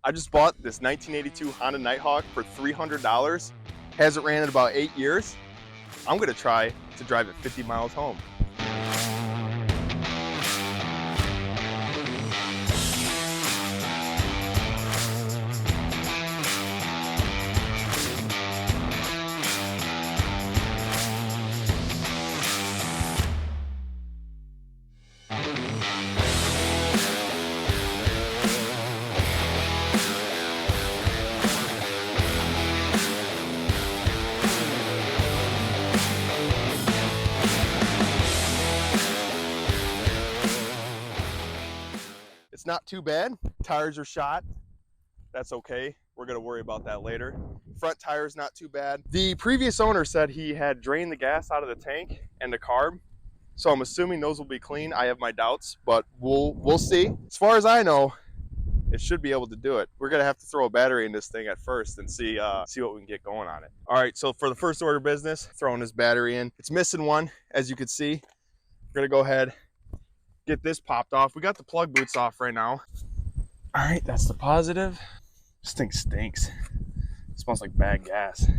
I just bought this 1982 Honda Nighthawk for $300. Hasn't ran in about 8 years. I'm gonna try to drive it 50 miles home. It's not too bad. Tires are shot. That's okay. We're gonna worry about that later. Front tire's not too bad. The previous owner said he had drained the gas out of the tank and the carb, so I'm assuming those will be clean. I have my doubts, but we'll see. As far as I know, it should be able to do it. We're gonna have to throw a battery in this thing at first and see what we can get going on it. All right, so for the first order of business, throwing this battery in. It's missing one, as you can see. We're gonna go ahead, get this popped off. We got the plug boots off right now. All right, that's the positive. This thing stinks. It smells like bad gas.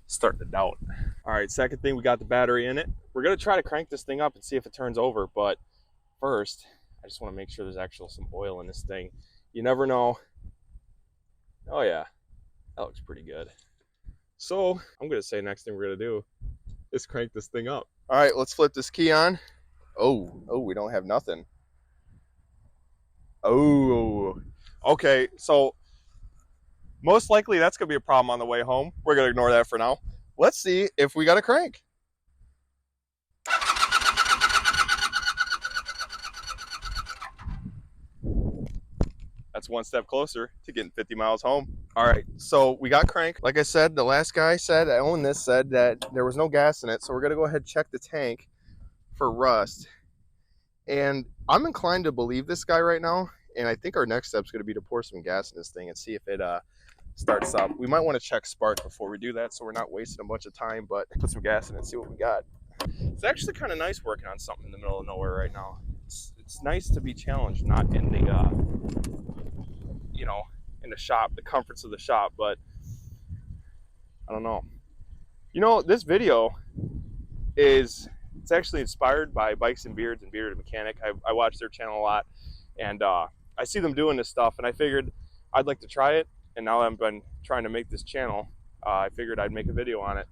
Starting to doubt. All right, second thing, we got the battery in it. We're gonna try to crank this thing up and see if it turns over, but first, I just wanna make sure there's actually some oil in this thing. You never know. Oh yeah, that looks pretty good. So I'm gonna say next thing we're gonna do is crank this thing up. All right, let's flip this key on. Oh, we don't have nothing. Oh, okay, so most likely that's gonna be a problem on the way home. We're gonna ignore that for now. Let's see if we got a crank. That's one step closer to getting 50 miles home. All right, so we got crank. Like I said, the last guy said, I own this, said that there was no gas in it, so we're gonna go ahead and check the tank for rust. And I'm inclined to believe this guy right now, and I think our next step is going to be to pour some gas in this thing and see if it starts up. We might want to check spark before we do that, so we're not wasting a bunch of time, but put some gas in it and see what we got. It's actually kind of nice working on something in the middle of nowhere right now. It's nice to be challenged, not in the in the shop, the comforts of the shop, but I don't know. This video it's actually inspired by Bikes and Beards and Bearded Mechanic. I watch their channel a lot, and I see them doing this stuff, and I figured I'd like to try it. And now I've been trying to make this channel, I figured I'd make a video on it.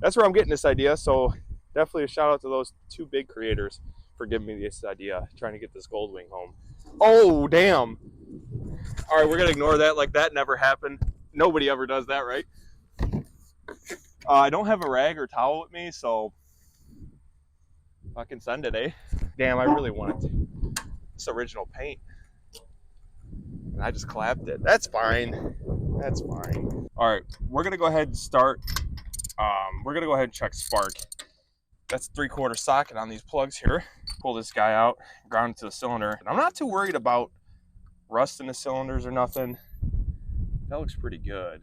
That's where I'm getting this idea, so definitely a shout out to those two big creators for giving me this idea, trying to get this Goldwing home. Oh, damn. All right, we're gonna ignore that like that never happened. Nobody ever does that, right? I don't have a rag or towel with me, so fucking send it, eh? Damn, I really want this original paint. And I just clapped it. That's fine. That's fine. All right, we're gonna go ahead and start. We're gonna go ahead and check spark. That's 3/4 socket on these plugs here. Pull this guy out, ground it to the cylinder. And I'm not too worried about rust in the cylinders or nothing. That looks pretty good,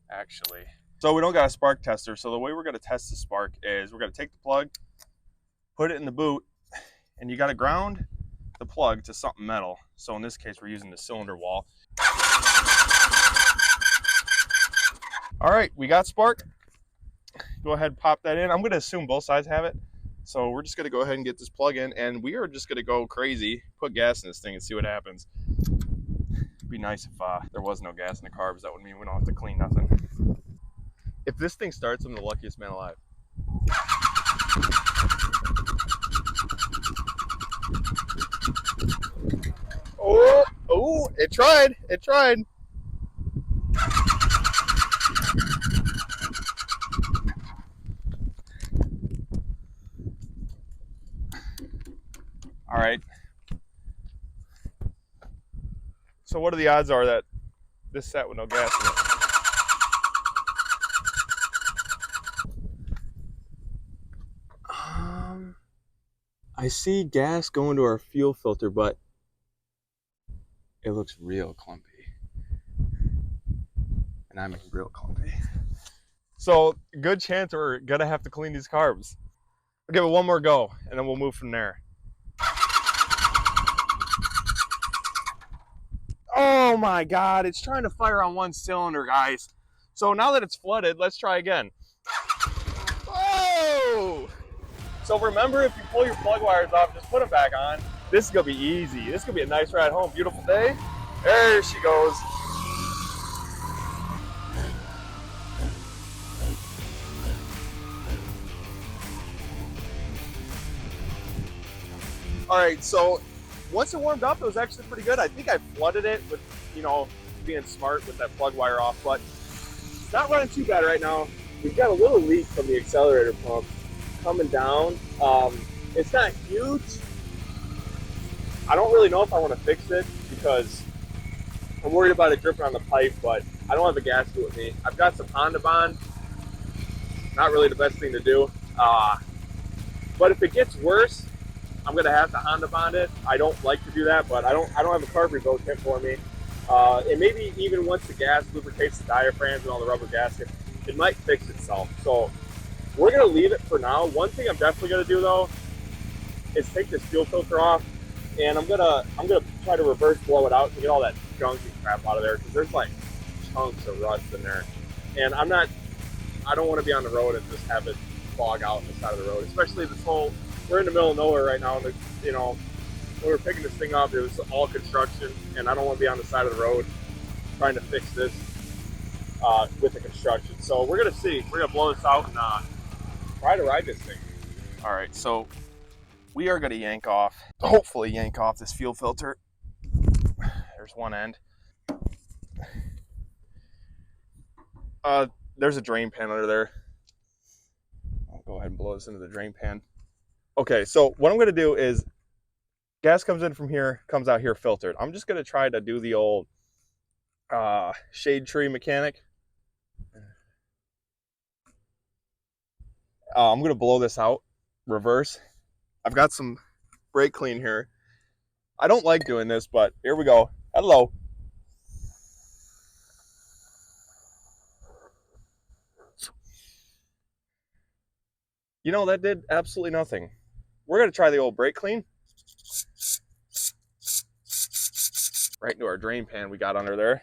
actually. So we don't got a spark tester. So the way we're gonna test the spark is we're gonna take the plug, put it in the boot, and you gotta ground the plug to something metal. So in this case, we're using the cylinder wall. All right, we got spark. Go ahead and pop that in. I'm gonna assume both sides have it. So we're just gonna go ahead and get this plug in, and we are just gonna go crazy, put gas in this thing and see what happens. It'd be nice if there was no gas in the carbs. That would mean we don't have to clean nothing. If this thing starts, I'm the luckiest man alive. Oh, it tried. It tried. All right. So what are the odds are that this set with no gas in it? I see gas going to our fuel filter, but it looks real clumpy. And I'm real clumpy. So good chance we're gonna have to clean these carbs. I'll give it one more go and then we'll move from there. Oh my God, it's trying to fire on one cylinder, guys. So now that it's flooded, let's try again. Oh! So remember, if you pull your plug wires off, just put them back on. This is gonna be easy. This is gonna be a nice ride home. Beautiful day. There she goes. All right, so once it warmed up, it was actually pretty good. I think I flooded it with, you know, being smart with that plug wire off, but it's not running too bad right now. We've got a little leak from the accelerator pump coming down. It's not huge. I don't really know if I want to fix it because I'm worried about it dripping on the pipe, but I don't have a gasket with me. I've got some Honda Bond. Not really the best thing to do. But if it gets worse, I'm gonna have to Honda Bond it. I don't like to do that, but I don't have a carb rebuild kit for me. And maybe even once the gas lubricates the diaphragms and all the rubber gaskets, it might fix itself. So we're gonna leave it for now. One thing I'm definitely gonna do though is take this fuel filter off, and I'm gonna try to reverse blow it out to get all that junk and crap out of there, because there's like chunks of rust in there. And I don't want to be on the road and just have it fog out on the side of the road, especially this whole, we're in the middle of nowhere right now, and you know, when we were picking this thing up, it was all construction, and I don't want to be on the side of the road trying to fix this with the construction. So we're gonna see. We're gonna blow this out and try to ride this thing. All right, so we are gonna hopefully yank off this fuel filter. There's one end. There's a drain pan under there. I'll go ahead and blow this into the drain pan. Okay, so what I'm gonna do is, gas comes in from here, comes out here filtered. I'm just gonna try to do the old shade tree mechanic. I'm gonna blow this out, reverse. I've got some brake clean here. I don't like doing this, but here we go. Hello. You know, that did absolutely nothing. We're gonna try the old brake clean. Right into our drain pan we got under there.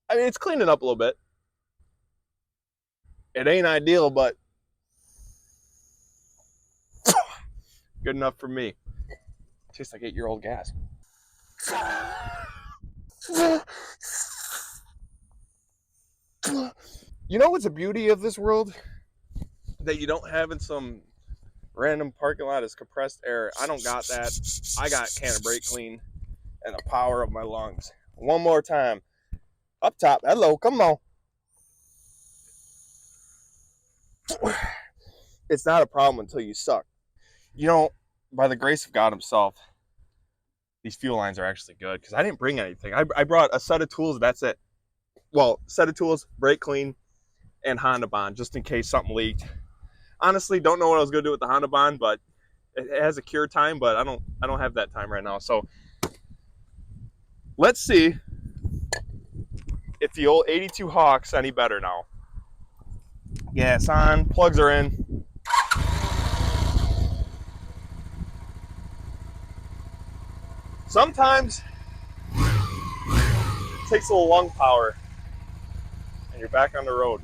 I mean, it's cleaning up a little bit. It ain't ideal, but good enough for me. Tastes like 8-year-old gas. You know what's the beauty of this world that you don't have in some random parking lot is compressed air. I don't got that. I got can of brake clean and the power of my lungs. One more time. Up top. Hello, come on. It's not a problem until you suck. You know, by the grace of God himself, these fuel lines are actually good because I didn't bring anything. I brought a set of tools, that's it. Well, set of tools, brake clean, and Honda Bond, just in case something leaked. Honestly, don't know what I was gonna do with the Honda Bond, but it has a cure time, but I don't have that time right now. So let's see if the old 82 Hawk's any better now. Gas on, plugs are in. Sometimes it takes a little lung power and you're back on the road.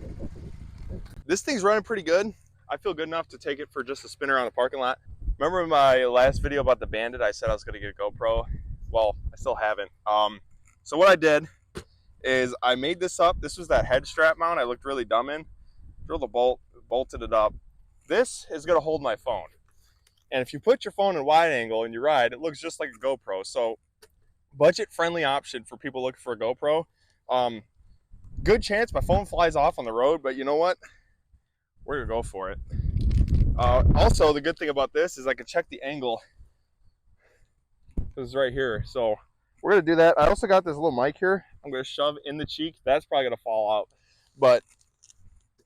This thing's running pretty good. I feel good enough to take it for just a spin around the parking lot. Remember in my last video about the Bandit, I said I was gonna get a GoPro? Well, I still haven't. So what I did is I made this up. This was that head strap mount I looked really dumb in. Drilled a bolt, bolted it up. This is gonna hold my phone. And if you put your phone in wide angle and you ride, it looks just like a GoPro. So budget-friendly option for people looking for a GoPro. Good chance my phone flies off on the road, but you know what? We're gonna go for it. Also, the good thing about this is I can check the angle. This is right here. So we're gonna do that. I also got this little mic here. I'm gonna shove in the cheek. That's probably gonna fall out. But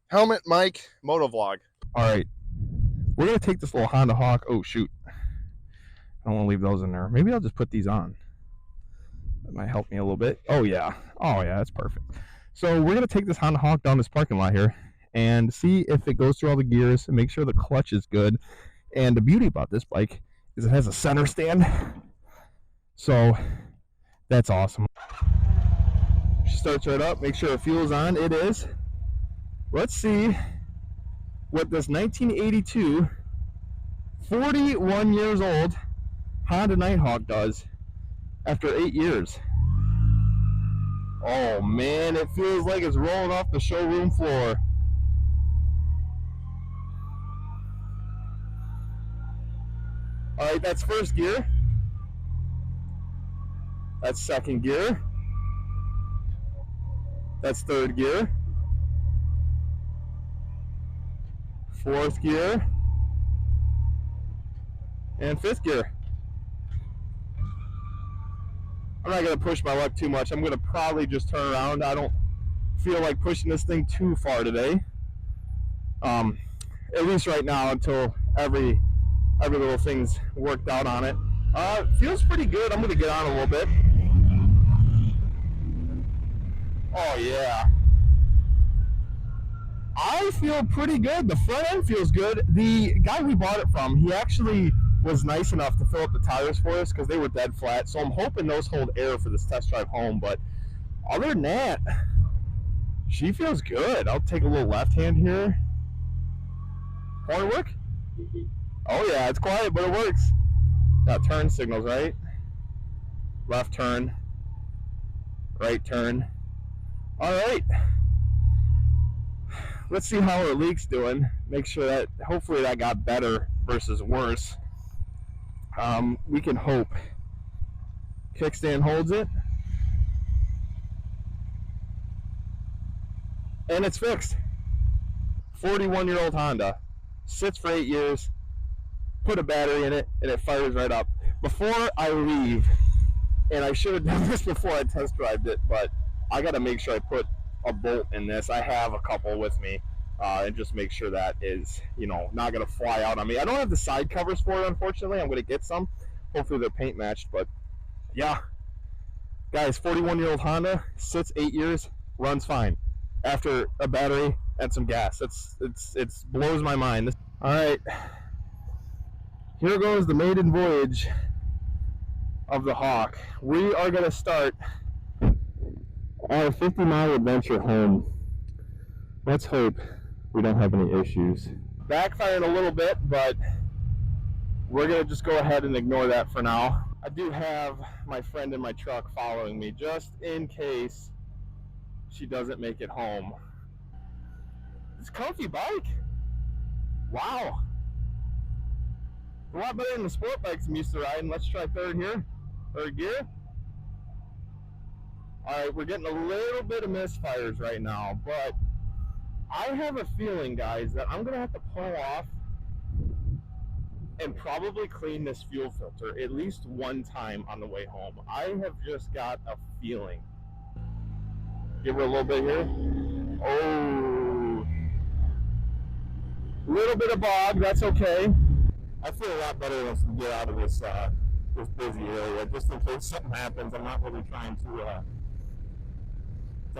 helmet, mic, motovlog. All right. We're gonna take this little Honda Hawk. Oh shoot. I don't want to leave those in there. Maybe I'll just put these on. That might help me a little bit. Oh yeah, that's perfect. So we're gonna take this Honda Hawk down this parking lot here and see if it goes through all the gears and make sure the clutch is good. And the beauty about this bike is it has a center stand. So that's awesome. starts right up. Make sure the fuel's on. It is. Let's see what this 1982, 41 years old Honda Nighthawk does after 8 years. Oh man, it feels like it's rolling off the showroom floor. All right, that's first gear. That's second gear. That's third gear. Fourth gear. And fifth gear. I'm not going to push my luck too much. I'm going to probably just turn around. I don't feel like pushing this thing too far today. At least right now, until every little thing's worked out on it. Feels pretty good. I'm going to get on a little bit. Oh yeah. I feel pretty good. The front end feels good. The guy we bought it from, he actually was nice enough to fill up the tires for us because they were dead flat. So I'm hoping those hold air for this test drive home. But other than that, she feels good. I'll take a little left hand here. Horn work? Oh yeah, it's quiet, but it works. Got turn signals, right? Left turn. Right turn. All right. Let's see how our leak's doing. Make sure that, hopefully that got better versus worse. We can hope. Kickstand holds it. And it's fixed. 41-year-old Honda. Sits for 8 years. Put a battery in it, and it fires right up. Before I leave, and I should have done this before I test drived it, but I got to make sure I put a bolt in this. I have a couple with me, and just make sure that is, you know, not going to fly out on me. I don't have the side covers for it, unfortunately. I'm going to get some. Hopefully they're paint matched, but yeah. Guys, 41-year-old Honda, sits 8 years, runs fine. After a battery and some gas. It's blows my mind. All right. Here goes the maiden voyage of the Hawk. We are going to start our 50-mile adventure home. Let's hope we don't have any issues. Backfiring a little bit, but we're going to just go ahead and ignore that for now. I do have my friend in my truck following me just in case she doesn't make it home. It's a comfy bike. Wow. A lot better than the sport bikes I'm used to riding. Let's try third here. Third gear. Alright, we're getting a little bit of misfires right now, but I have a feeling, guys, that I'm going to have to pull off and probably clean this fuel filter at least one time on the way home. I have just got a feeling. Give her a little bit here. Oh. A little bit of bog, that's okay. I feel a lot better once we get out of this busy area. Just in case something happens, I'm not really trying to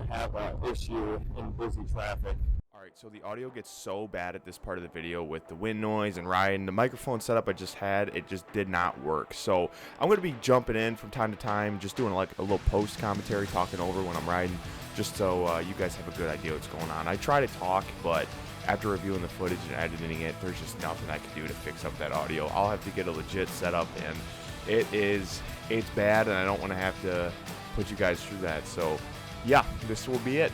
have an issue in busy traffic. All right, so the audio gets so bad at this part of the video with the wind noise and riding. The microphone setup I just had, it just did not work. So I'm going to be jumping in from time to time, just doing like a little post commentary, talking over when I'm riding, just so you guys have a good idea what's going on. I try to talk, but after reviewing the footage and editing it, there's just nothing I can do to fix up that audio. I'll have to get a legit setup, and it's bad, and I don't want to have to put you guys through that. So yeah, this will be it.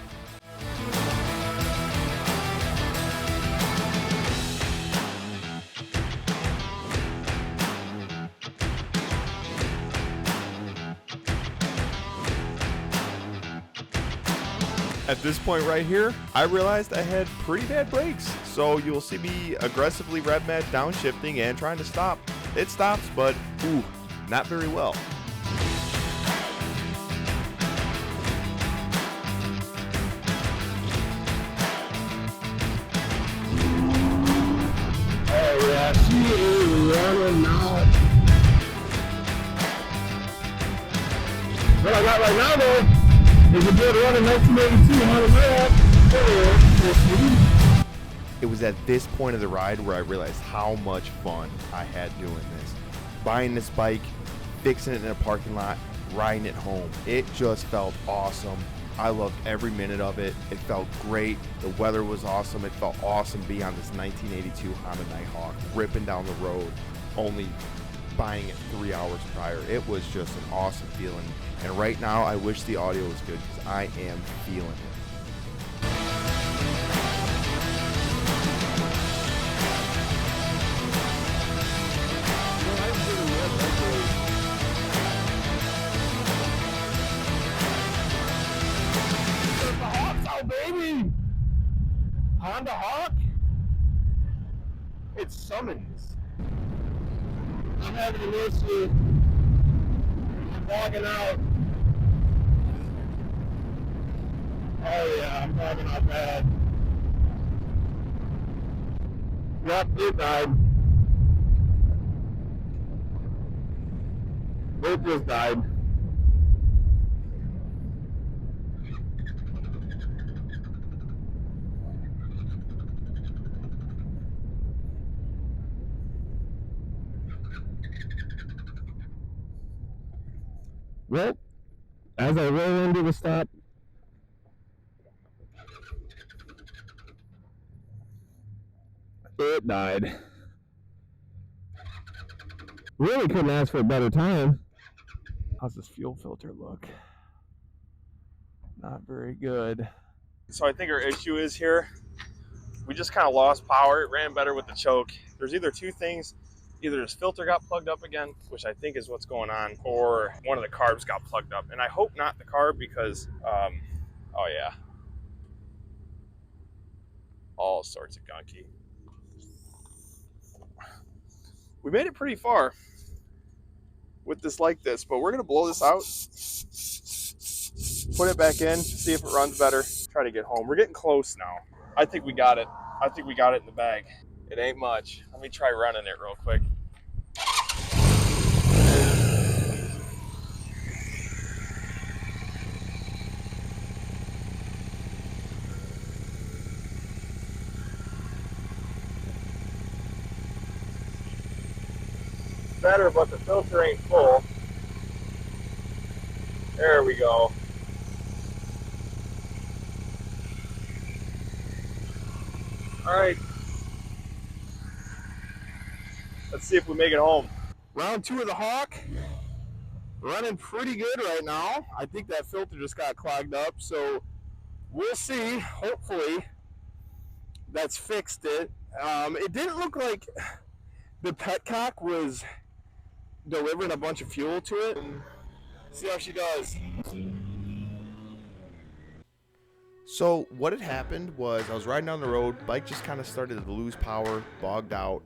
At this point right here, I realized I had pretty bad brakes, so you'll see me aggressively rev match downshifting and trying to stop. It stops, but ooh, not very well. Oh yeah, she is running now. What I got right now though, is a good run in 1982 Honda Nighthawk. It was at this point of the ride where I realized how much fun I had doing this. Buying this bike, fixing it in a parking lot, riding it home. It just felt awesome. I loved every minute of it. It felt great. The weather was awesome. It felt awesome being on this 1982 Honda Nighthawk, ripping down the road, only buying it 3 hours prior. It was just an awesome feeling. And right now, I wish the audio was good because I am feeling it. Baby! Honda Hawk? It summons. I'm having an issue. I'm logging out. Oh yeah, I'm logging out bad. Yep, it died. It just died. Well, as I roll into the stop, it died. Really couldn't ask for a better time. How's this fuel filter look? Not very good. So I think our issue is here. We just kind of lost power. It ran better with the choke. There's either two things. Either this filter got plugged up again, which I think is what's going on, or one of the carbs got plugged up. And I hope not the carb because, oh yeah, all sorts of gunky. We made it pretty far with this like this, but we're gonna blow this out, put it back in, see if it runs better, try to get home. We're getting close now. I think we got it. I think we got it in the bag. It ain't much. Let me try running it real quick. Better, but the filter ain't full. There we go. All right. Let's see if we make it home. Round 2 of the Hawk. Running pretty good right now. I think that filter just got clogged up, so we'll see. Hopefully that's fixed it. It didn't look like the petcock was delivering a bunch of fuel to it. See how she does. So what had happened was I was riding down the road, bike just kind of started to lose power, bogged out.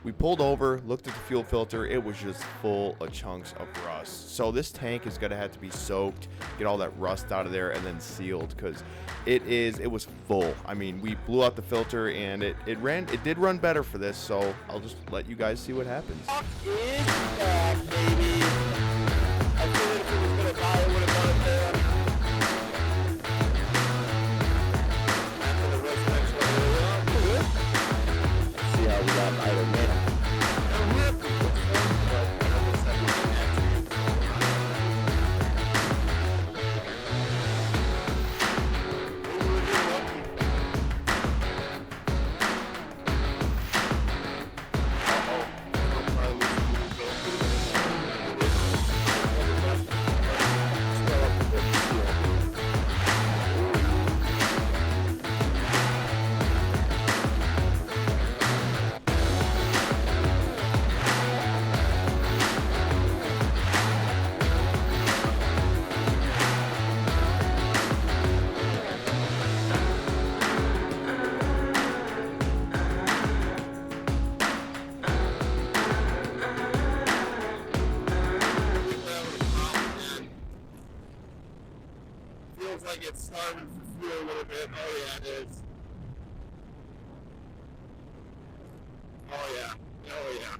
We pulled over, looked at the fuel filter, it was just full of chunks of rust. So this tank is gonna have to be soaked, get all that rust out of there, and then sealed because it was full. I mean, we blew out the filter and it did run better for this, so I'll just let you guys see what happens. Is back, baby. I figured if it was gonna die, it would have done it there. After the rest next one, see how we got either minute. Like it's starting to feel a little bit. Oh yeah, it is. Oh yeah. Oh yeah.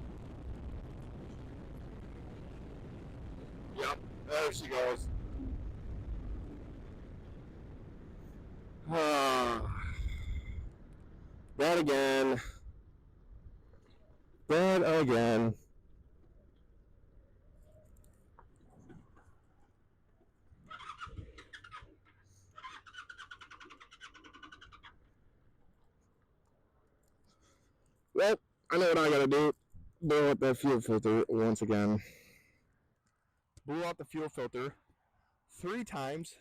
Yep. There she goes. That again. That again. I know what I gotta do. Blow out that fuel filter once again. Blew out the fuel filter 3 times.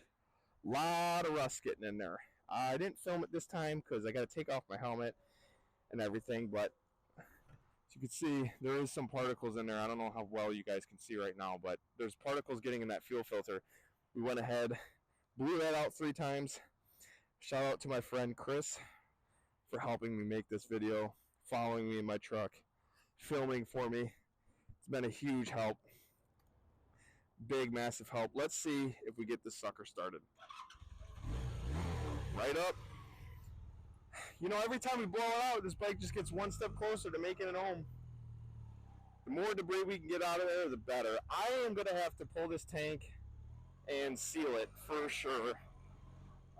Lot of rust getting in there. I didn't film it this time because I got to take off my helmet and everything, but as you can see, there is some particles in there. I don't know how well you guys can see right now, but there's particles getting in that fuel filter. We went ahead, blew that out 3 times. Shout out to my friend Chris for helping me make this video, following me in my truck, filming for me. It's been a huge help. Big, massive help. Let's see if we get this sucker started. Right up. You know, every time we blow it out, this bike just gets one step closer to making it home. The more debris we can get out of there, the better. I am going to have to pull this tank and seal it for sure,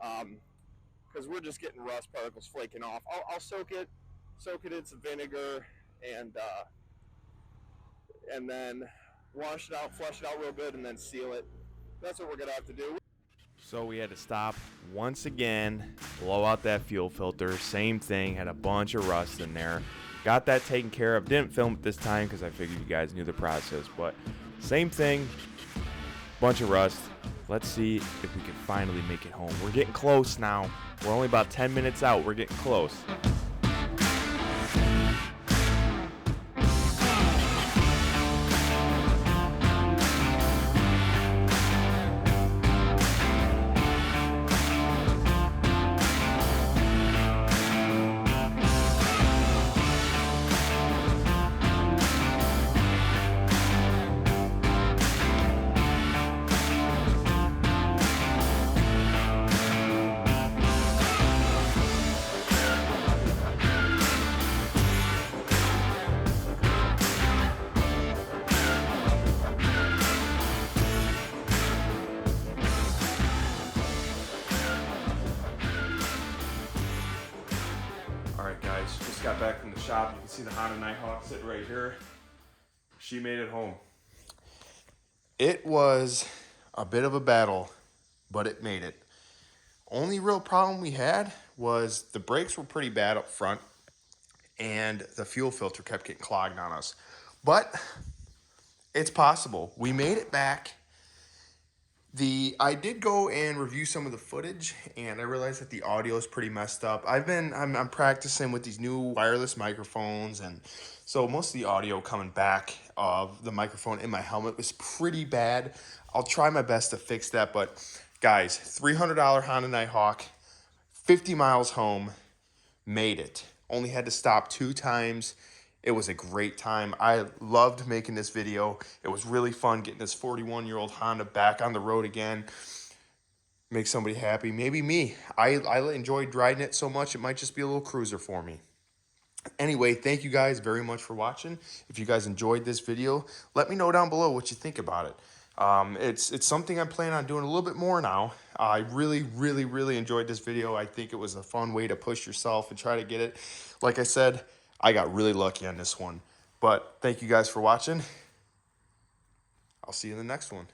because we're just getting rust particles flaking off. I'll soak it in some vinegar, and then wash it out, flush it out real good, and then seal it. That's what we're going to have to do. So we had to stop once again, blow out that fuel filter. Same thing, had a bunch of rust in there. Got that taken care of. Didn't film it this time because I figured you guys knew the process, but same thing, bunch of rust. Let's see if we can finally make it home. We're getting close now. We're only about 10 minutes out. We're getting close. Alright guys, just got back from the shop. You can see the Honda Nighthawk sitting right here. She made it home. It was a bit of a battle, but it made it. Only real problem we had was the brakes were pretty bad up front and the fuel filter kept getting clogged on us. But it's possible. We made it back. I did go and review some of the footage, and I realized that the audio is pretty messed up. I'm practicing with these new wireless microphones, and so most of the audio coming back of the microphone in my helmet was pretty bad. I'll try my best to fix that, but guys, $300 Honda Nighthawk, 50 miles home, made it. Only had to stop 2 times. It was a great time. I loved making this video. It was really fun getting this 41-year-old Honda back on the road again. Make somebody happy. Maybe me. I enjoyed riding it so much, it might just be a little cruiser for me. Anyway, thank you guys very much for watching. If you guys enjoyed this video, let me know down below what you think about it. It's something I'm planning on doing a little bit more now. I really enjoyed this video. I think it was a fun way to push yourself and try to get it. Like I said, I got really lucky on this one. But thank you guys for watching. I'll see you in the next one.